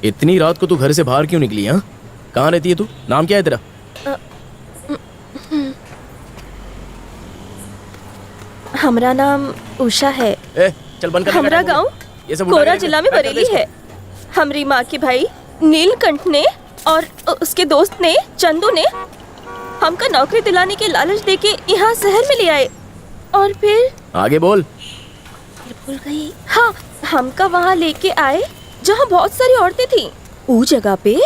इतनी रात को तू घर से बाहर क्यों निकली? हाँ, कहाँ रहती है तू? नाम क्या है तेरा? हमारा नाम उषा है। चल बंद कर। हमारा गांव कोरा जिला में बरेली है। हमारी माँ के भाई नीलकंठ ने और उसके दोस्त ने चंदू ने हमका नौकरी दिलाने के लालच देके यहाँ शहर में ले आए और फिर आगे बोल। भूल गई। हाँ, हमका वहाँ लेके आए जहाँ बहुत सारी औरतें थी। उस जगह पे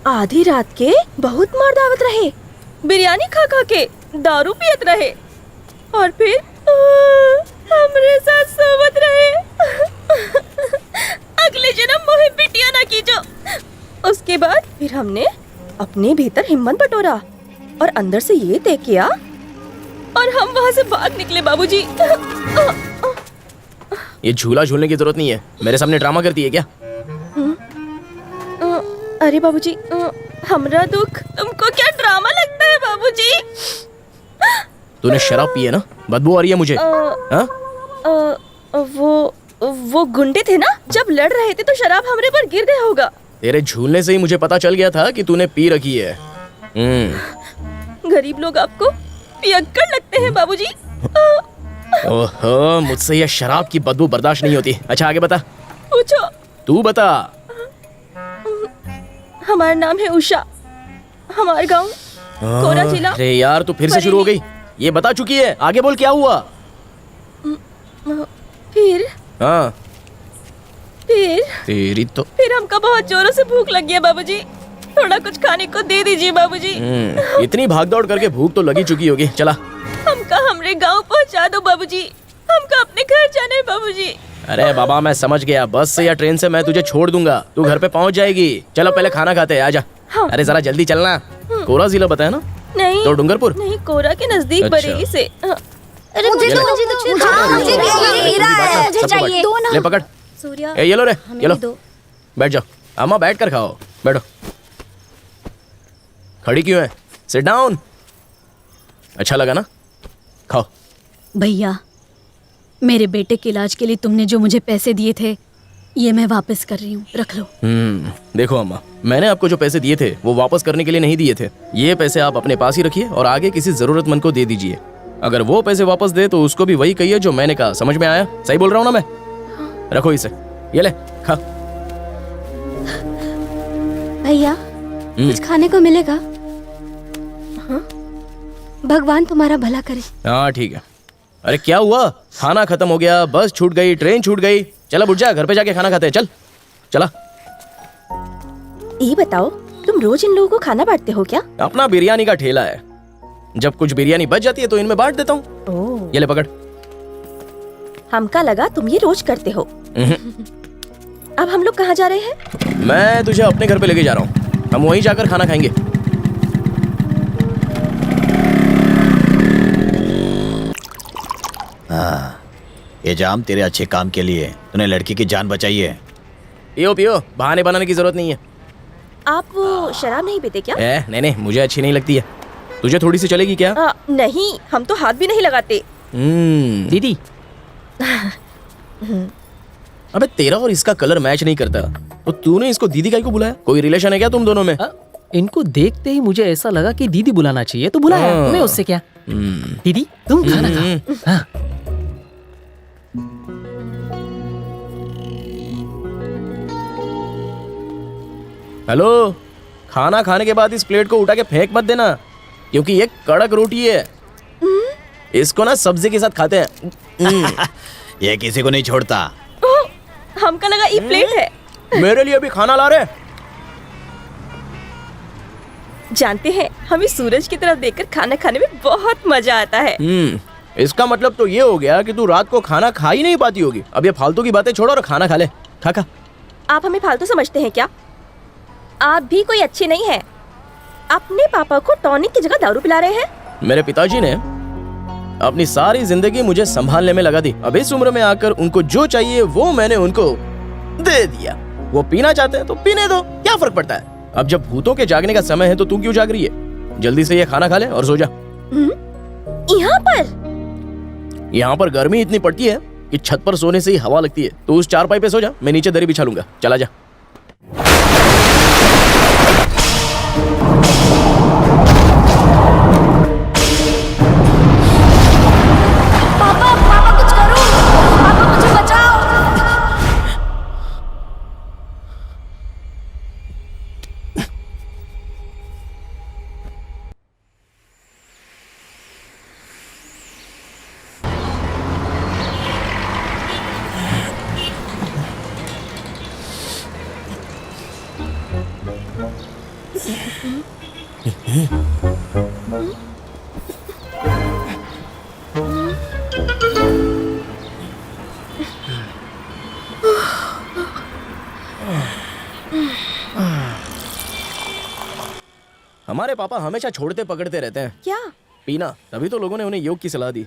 आधी रात के बहुत मार दावत रहे, बिरयानी खा खा के दारू पियत रहे और फिर हमरे साथ सोवत रहे। अगले जन्म मोहे बिटिया ना कीजो। उसके बाद फिर हमने अपने भीतर हिम्मत बटोरा और अंदर से ये तय किया और हम वहाँ से भाग निकले बाबूजी। ये झूला झूलने की जरूरत नहीं है, मेरे सामने ड्रामा करती है क्या? अरे बाबूजी, हमरा दुख तुमको क्या ड्रामा लगता है बाबूजी? तूने शराब पी है ना? बदबू आ रही है मुझे। वो गुंडे थे ना, जब लड़ रहे थे तो शराब हमरे पर गिर गया होगा। तेरे झूलने से ही मुझे पता चल गया था कि तूने पी रखी है। गरीब लोग आपको पियक्कड़ लगते हैं बाबूजी। ओहो, मुझसे ये शराब की बदबू बर्दाश्त नहीं होती। अच्छा आगे बता। पूछो। तू बता। हमारा नाम है उषा, हमारा गांव कोरा जिला। अरे यार, तू फिर से शुरू हो गई। ये बता चुकी है, आगे बोल क्या हुआ? फिर हाँ, तेरी तो फिर हमका बहुत जोरों से भूख लग गया बाबूजी, थोड़ा कुछ खाने को दे दीजिए बाबूजी। इतनी भागदौड़ करके भूख तो लगी चुकी होगी। चला, हमका हमरे गांव पहुंचा दो बाबूजी, हमका अपने घर जाना है बाबूजी। अरे बाबा, मैं समझ गया, बस से या ट्रेन से मैं तुझे छोड़ दूंगा, तू घर पे पहुंच जाएगी। चलो पहले खाना खाते हैं, आजा। हाँ। अरे जरा जल्दी चलना। कोरा जिला बताया ना? नहीं तो डूंगरपुर नहीं, कोरा के नजदीक अच्छा। बरेली से। अरे मुझे चाहिए। ले पकड़। सूर्या, ये लो रे, ये लो। दो। बैठ जाओ अम्मा, बैठ कर खाओ। बैठो। खड़ी क्यों है? Sit down. अच्छा लगा ना? खाओ। भैया, मेरे बेटे के इलाज के लिए तुमने जो मुझे पैसे दिए थे, ये मैं वापस कर रही हूँ, रख लो। देखो अम्मा, मैंने आपको जो पैसे दिए थे वो वापस करने के लिए नहीं दिए थे। ये पैसे आप अपने पास ही रखिए और आगे किसी जरूरतमंद को दे दीजिए। अगर वो पैसे वापस दे तो उसको भी वही कहिए जो मैंने कहा। समझ में आया? सही बोल रहा हूँ ना मैं? रखो इसे, ये ले खा। भैया, कुछ खाने को मिलेगा? हाँ? भगवान तुम्हारा भला करे। हाँ ठीक है। अरे क्या हुआ? खाना खत्म हो गया, बस छूट गई, ट्रेन छूट गई। चला बुढ़ जा, घर पे जाके खाना खाते हैं। चल चला। ये बताओ, तुम रोज इन लोगों को खाना बांटते हो क्या? अपना बिरयानी का ठेला है, जब कुछ बिरयानी बच जाती है तो इनमें बांट देता हूँ। ये ले पकड़। हमका लगा तुम ये रोज करते हो। अब हम लोग कहाँ जा रहे हैं? मैं तुझे अपने घर पे लेके जा रहा हूँ, हम वहीं जाकर खाना खाएंगे। हाँ, ये जाम तेरे अच्छे काम के लिए। तूने लड़की की जान बचाई है। पियो पियो, बहाने बनाने की जरूरत नहीं है। आप वो शराब नहीं पीते क्या? नहीं नहीं, मुझे अच्छी नहीं लगती है। तुझे थोड़ी सी चलेगी क्या? नहीं, हम तो हाथ भी नहीं लगाते। दीदी। अबे तेरा और इसका कलर मैच नहीं करता, तो तूने इसको दीदी काहे को बुलाया? कोई रिलेशन है क्या तुम दोनों में? इनको देखते ही मुझे ऐसा लगा कि दीदी बुलाना चाहिए, तो बुलाया। तुम्हें उससे क्या? दीदी तुम खाना खाओ। हाँ। हेलो, खाना खाने के बाद इस प्लेट को उठा के फेंक मत देना, क्योंकि ये कड़क रोटी है। इसको ना सब्जी के साथ खाते हैं। ये किसी को नहीं छोड़ता। हमका लगा ये प्लेट है। मेरे लिए भी खाना ला रहे। जानते हैं, हमें सूरज की तरफ देखकर खाना खाने में बहुत मजा आता है। इसका मतलब तो ये हो गया कि तू रात को खाना खा ही नहीं पाती होगी। अब ये फालतू की बातें छोड़ो और खाना खा ले। खा खा। आप हमें फालतू समझते हैं क्या? आप भी कोई अच्छे नहीं हैं। अपने पापा को टॉनिक की जगह दारू पिला रहे हैं। मेरे पिताजी ने अपनी सारी जिंदगी मुझे संभालने में लगा दी। अब इस उम्र में आकर उनको जो चाहिए वो मैंने उनको दे दिया। वो पीना चाहते हैं तो पीने दो, क्या फर्क पड़ता है? अब जब भूतों के जागने का समय है तो तू क्यों जाग रही है? जल्दी से ये खाना खा ले और सो जा। यहाँ पर गर्मी इतनी पड़ती है कि छत पर सोने से ही हवा लगती है। तो उस चारपाई पे सो जा, मैं नीचे दरी बिछा लूंगा। चला जा। हमारे पापा हमेशा छोड़ते पकड़ते रहते हैं क्या? पीना। तभी तो लोगों ने उन्हें योग की सलाह दी।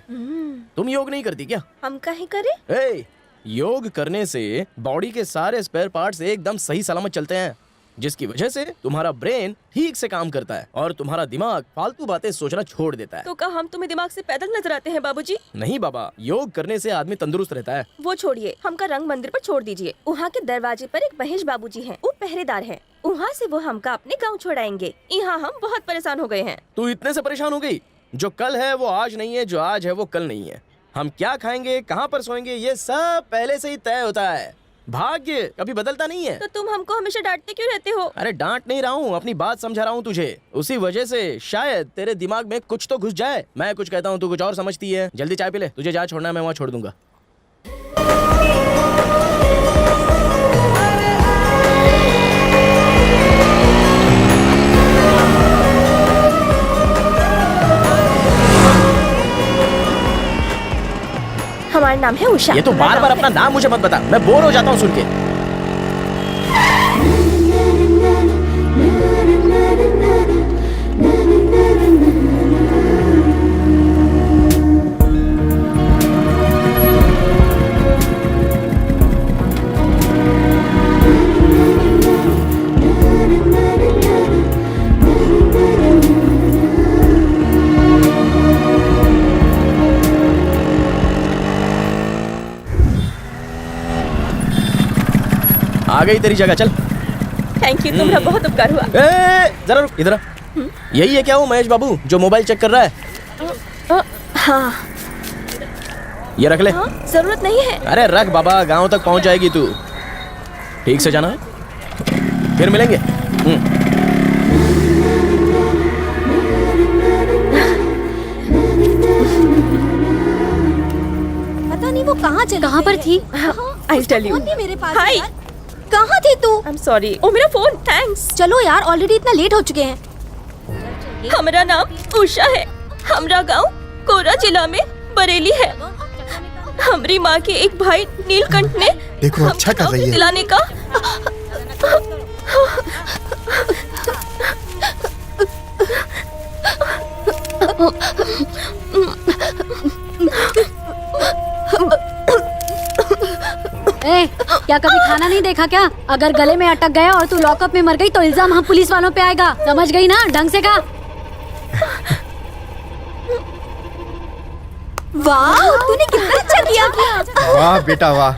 तुम योग नहीं करती क्या? हम काहे करे? ए, योग करने से बॉडी के सारे स्पेयर पार्ट्स एकदम सही सलामत चलते हैं, जिसकी वजह से तुम्हारा ब्रेन ठीक से काम करता है और तुम्हारा दिमाग फालतू बातें सोचना छोड़ देता है। तो क्या हम तुम्हें दिमाग से पैदल नजर आते हैं बाबूजी? नहीं बाबा, योग करने से आदमी तंदुरुस्त रहता है। वो छोड़िए, हमका रंग मंदिर पर छोड़ दीजिए। वहाँ के दरवाजे पर एक महेश बाबूजी हैं, वो पहरेदार हैं। वहाँ से वो हमका अपने गांव छोड़ाएंगे। यहाँ हम बहुत परेशान हो गए हैं। तू इतने से परेशान हो गई? जो कल है वो आज नहीं है, जो आज है वो कल नहीं है। हम क्या खाएंगे, कहाँ पर सोएंगे, ये सब पहले से ही तय होता है। भाग्य कभी बदलता नहीं है। तो तुम हमको हमेशा डांटते क्यों रहते हो? अरे डांट नहीं रहा हूँ, अपनी बात समझा रहा हूँ तुझे। उसी वजह से शायद तेरे दिमाग में कुछ तो घुस जाए। मैं कुछ कहता हूँ, तू कुछ और समझती है। जल्दी चाय पी ले, तुझे जहाँ छोड़ना है मैं वहाँ छोड़ दूंगा। हमारा नाम है उषा। ये तो बार बार अपना नाम मुझे मत बता, मैं बोर हो जाता हूँ सुन के। आ गई तेरी जगह, चल। थैंक यू, तुम्हारा बहुत उपकार हुआ। जरा रुक, इधर आ। यही है क्या वो महेश बाबू जो मोबाइल चेक कर रहा है? हाँ। ये रख ले। हाँ, जरूरत नहीं है। अरे रख बाबा, गांव तक पहुंच जाएगी तू। ठीक से जाना है, फिर मिलेंगे। पता नहीं वो कहाँ चली, कहाँ पर थी? I'll tell you. मेरे पास Hi. कहाँ थी तू? I'm sorry. ओ मेरा फोन, थैंक्स। चलो यार, ऑलरेडी इतना लेट हो चुके हैं। हमारा नाम उषा है। हमारा गांव कोरा जिला में बरेली है। हमारी माँ के एक भाई नीलकंठ ने देखो अच्छा कर रही है। दिलाने का ए, क्या कभी खाना नहीं देखा क्या? अगर गले में अटक गया और तू लॉकअप में मर गई तो इल्जाम हम पुलिस वालों पे आएगा। समझ गई ना? ढंग से खा। वाह, तूने कितना अच्छा किया। वाह बेटा वाह,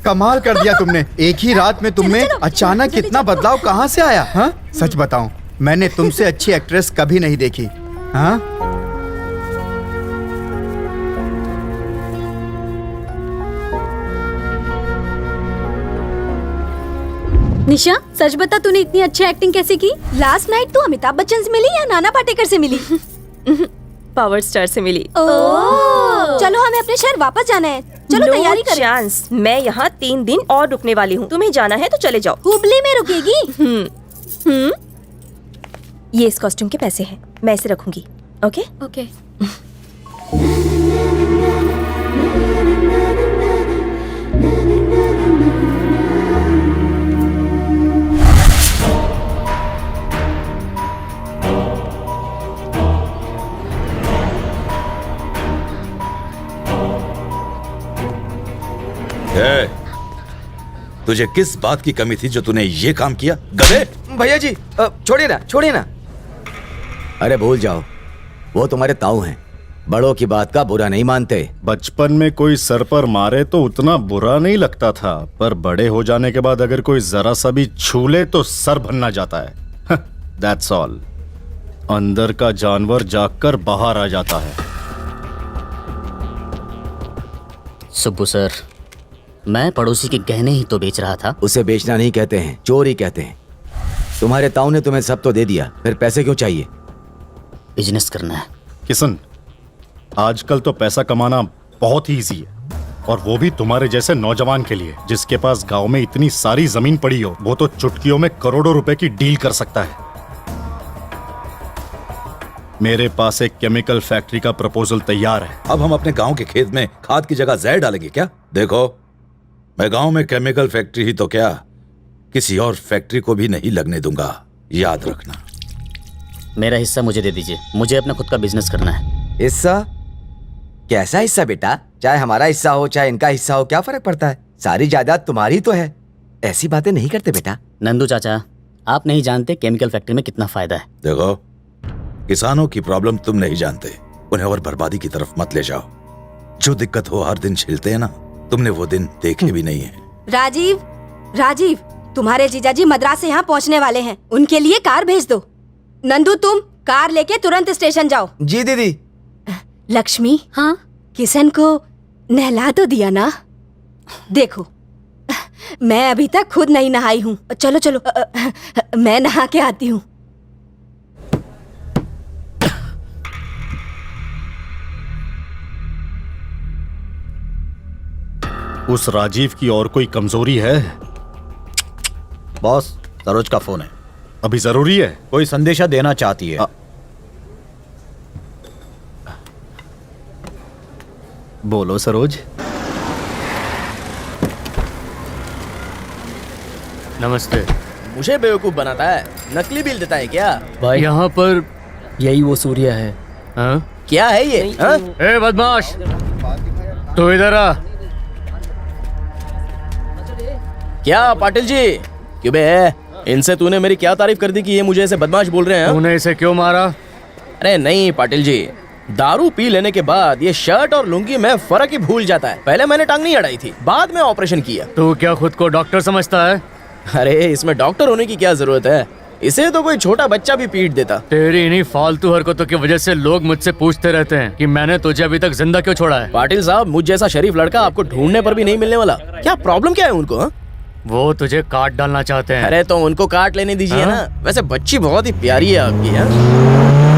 कमाल कर दिया तुमने। एक ही रात में तुमने अचानक इतना बदलाव कहाँ से आया? हाँ सच बताऊं, मैंने तुमसे अच्छी एक्ट्रेस कभी नहीं देखी। हाँ निशा, सच बता, तूने इतनी अच्छी एक्टिंग कैसे की? लास्ट नाइट तू अमिताभ बच्चन से मिली या नाना पाटेकर से मिली? पावर स्टार से मिली। चलो हमें अपने शहर वापस जाना है। चलो तैयारी करें। चांस, मैं यहाँ 3 दिन और रुकने वाली हूँ। तुम्हें जाना है तो चले जाओ। हुबली में रुकेगी? ये इस कॉस्ट्यूम के पैसे हैं, मैं इसे रखूंगी। Okay okay. तुझे किस बात की कमी थी जो तूने ये काम किया? गधे! भैया जी छोड़िए ना, छोड़िए ना। अरे भूल जाओ, वो तुम्हारे ताऊ हैं। बड़ों की बात का बुरा नहीं मानते। बचपन में कोई सर पर मारे तो उतना बुरा नहीं लगता था, पर बड़े हो जाने के बाद अगर कोई जरा सा भी छू ले तो सर भन्ना जाता है। That's all. अंदर का जानवर जागकर बाहर आ जाता है। सुब्बू सर, मैं पड़ोसी के गहने ही तो बेच रहा था। उसे बेचना नहीं कहते हैं, चोरी कहते हैं। तुम्हारे ताऊ ने तुम्हें सब तो दे दिया, फिर पैसे क्यों चाहिए? बिजनेस करना है। किशन, आजकल तो पैसा कमाना बहुत ही इजी है, और वो भी तुम्हारे जैसे नौजवान के लिए जिसके पास गांव में इतनी सारी जमीन पड़ी हो। वो तो चुटकियों में करोड़ों रुपए की डील कर सकता है। मेरे पास एक केमिकल फैक्ट्री का प्रपोजल तैयार है। अब हम अपने गांव के खेत में खाद की जगह जहर डालेंगे क्या? देखो, मैं गांव में केमिकल फैक्ट्री ही तो क्या, किसी और फैक्ट्री को भी नहीं लगने दूंगा, याद रखना। मेरा हिस्सा मुझे दे दीजिए, मुझे अपना खुद का बिजनेस करना है। हिस्सा? कैसा हिस्सा बेटा? चाहे हमारा हिस्सा हो चाहे इनका हिस्सा हो, क्या फर्क पड़ता है? सारी जायदाद तुम्हारी तो है। ऐसी बातें नहीं करते बेटा। नंदू चाचा, आप नहीं जानते केमिकल फैक्ट्री में कितना फायदा है। देखो, किसानों की प्रॉब्लम तुम नहीं जानते, उन्हें और बर्बादी की तरफ मत ले जाओ। जो दिक्कत हो हर दिन झेलते हैं ना, तुमने वो दिन देखे भी नहीं है। राजीव, राजीव, तुम्हारे जीजाजी मद्रास से यहाँ पहुँचने वाले हैं, उनके लिए कार भेज दो। नंदू, तुम कार लेके तुरंत स्टेशन जाओ। जी दीदी। लक्ष्मी, हाँ किशन को नहला तो दिया ना? देखो, मैं अभी तक खुद नहीं नहाई हूँ। चलो चलो, मैं नहा के आती हूँ। उस राजीव की और कोई कमजोरी है? बॉस, सरोज का फोन है। अभी जरूरी है? कोई संदेशा देना चाहती है। बोलो सरोज। नमस्ते। मुझे बेवकूफ बनाता है, नकली बिल देता है क्या? भाई यहाँ पर यही वो सूर्य है। हाँ? क्या है ये? हाँ? ए बदमाश, तू इधर आ। क्या पाटिल जी? क्यों बे, इनसे तूने मेरी क्या तारीफ कर दी कि ये मुझे ऐसे बदमाश बोल रहे हैं? तूने इसे क्यों मारा? अरे नहीं पाटिल जी, दारू पी लेने के बाद ये शर्ट और लुंगी में फर्क ही भूल जाता है। पहले मैंने टांग नहीं अड़ाई थी, बाद में ऑपरेशन किया। तू क्या खुद को डॉक्टर समझता है? अरे इसमें डॉक्टर होने की क्या जरूरत है? इसे तो कोई छोटा बच्चा भी पीट देता। तेरी इन्हीं फालतू हरकतों की वजह से लोग मुझसे पूछते रहते हैं कि मैंने तुझे अभी तक जिंदा क्यों छोड़ा है। पाटिल साहब, मुझ जैसा शरीफ लड़का आपको ढूंढने पर भी नहीं मिलने वाला। क्या प्रॉब्लम क्या है उनको? हा? वो तुझे काट डालना चाहते हैं। अरे तो उनको काट लेने दीजिए ना। वैसे बच्ची बहुत ही प्यारी है आपकी।